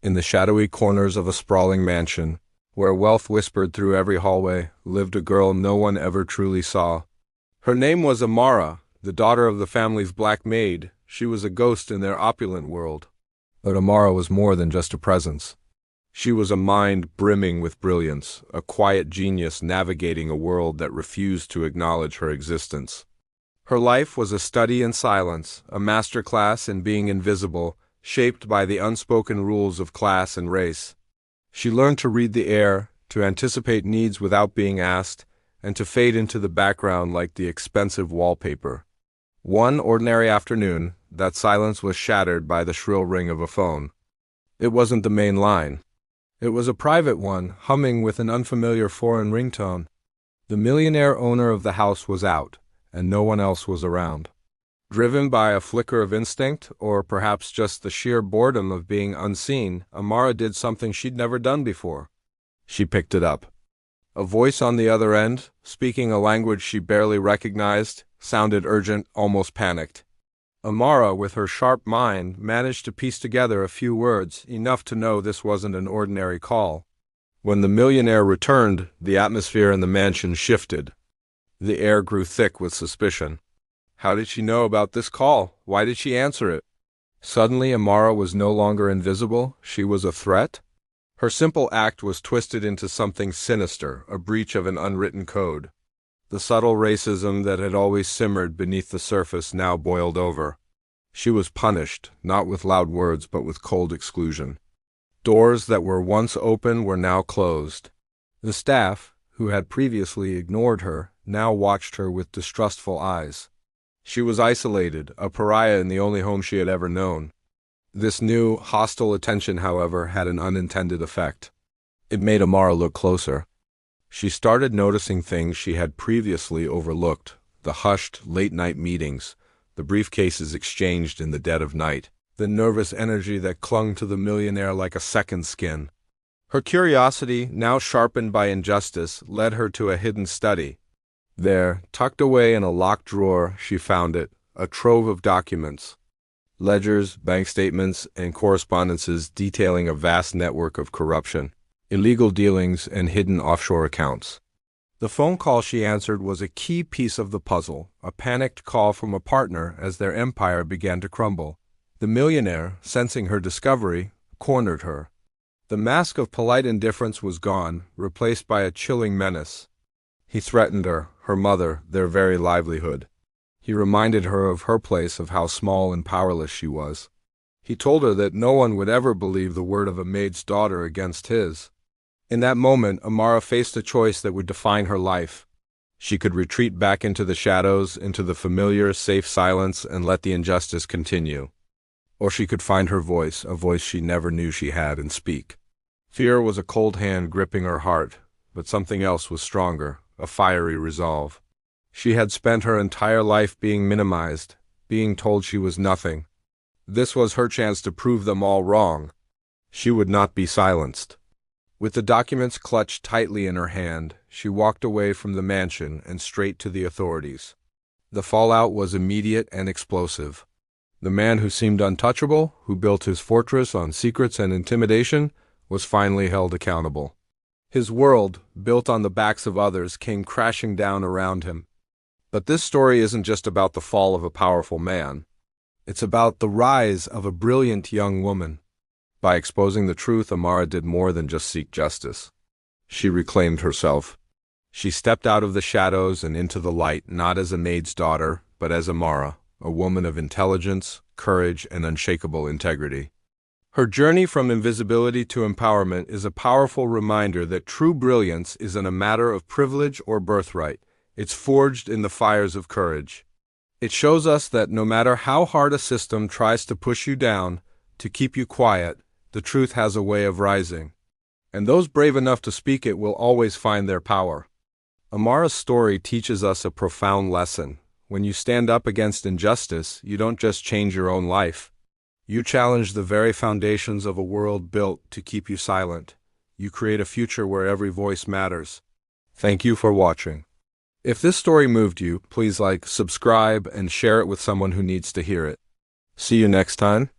In the shadowy corners of a sprawling mansion, where wealth whispered through every hallway, lived a girl no one ever truly saw. Her name was Amara, the daughter of the family's black maid. She was a ghost in their opulent world. But Amara was more than just a presence. She was a mind brimming with brilliance, a quiet genius navigating a world that refused to acknowledge her existence. Her life was a study in silence, a masterclass in being invisible, shaped by the unspoken rules of class and race. She learned to read the air, to anticipate needs without being asked, and to fade into the background like the expensive wallpaper. One ordinary afternoon, that silence was shattered by the shrill ring of a phone. It wasn't the main line. It was a private one, humming with an unfamiliar foreign ringtone. The millionaire owner of the house was out, and no one else was around. Driven by a flicker of instinct, or perhaps just the sheer boredom of being unseen, Amara did something she'd never done before. She picked it up. A voice on the other end, speaking a language she barely recognized, sounded urgent, almost panicked. Amara, with her sharp mind, managed to piece together a few words, enough to know this wasn't an ordinary call. When the millionaire returned, the atmosphere in the mansion shifted. The air grew thick with suspicion. How did she know about this call? Why did she answer it? Suddenly, Amara was no longer invisible. She was a threat. Her simple act was twisted into something sinister, a breach of an unwritten code. The subtle racism that had always simmered beneath the surface now boiled over. She was punished, not with loud words, but with cold exclusion. Doors that were once open were now closed. The staff, who had previously ignored her, now watched her with distrustful eyes. She was isolated, a pariah in the only home she had ever known. This new, hostile attention, however, had an unintended effect. It made Amara look closer. She started noticing things she had previously overlooked: the hushed, late-night meetings, the briefcases exchanged in the dead of night, the nervous energy that clung to the millionaire like a second skin. Her curiosity, now sharpened by injustice, led her to a hidden study. There, tucked away in a locked drawer, she found it, a trove of documents. Ledgers, bank statements, and correspondences detailing a vast network of corruption, illegal dealings, and hidden offshore accounts. The phone call she answered was a key piece of the puzzle, a panicked call from a partner as their empire began to crumble. The millionaire, sensing her discovery, cornered her. The mask of polite indifference was gone, replaced by a chilling menace. He threatened her, her mother, their very livelihood. He reminded her of her place, of how small and powerless she was. He told her that no one would ever believe the word of a maid's daughter against his. In that moment, Amara faced a choice that would define her life. She could retreat back into the shadows, into the familiar, safe silence, and let the injustice continue. Or she could find her voice, a voice she never knew she had, and speak. Fear was a cold hand gripping her heart, but something else was stronger, a fiery resolve. She had spent her entire life being minimized, being told she was nothing. This was her chance to prove them all wrong. She would not be silenced. With the documents clutched tightly in her hand, she walked away from the mansion and straight to the authorities. The fallout was immediate and explosive. The man who seemed untouchable, who built his fortress on secrets and intimidation, was finally held accountable. His world, built on the backs of others, came crashing down around him. But this story isn't just about the fall of a powerful man. It's about the rise of a brilliant young woman. By exposing the truth, Amara did more than just seek justice. She reclaimed herself. She stepped out of the shadows and into the light, not as a maid's daughter, but as Amara, a woman of intelligence, courage, and unshakable integrity. Her journey from invisibility to empowerment is a powerful reminder that true brilliance isn't a matter of privilege or birthright. It's forged in the fires of courage. It shows us that no matter how hard a system tries to push you down, to keep you quiet, the truth has a way of rising. And those brave enough to speak it will always find their power. Amara's story teaches us a profound lesson. When you stand up against injustice, you don't just change your own life. You challenge the very foundations of a world built to keep you silent. You create a future where every voice matters. Thank you for watching. If this story moved you, please like, subscribe, and share it with someone who needs to hear it. See you next time.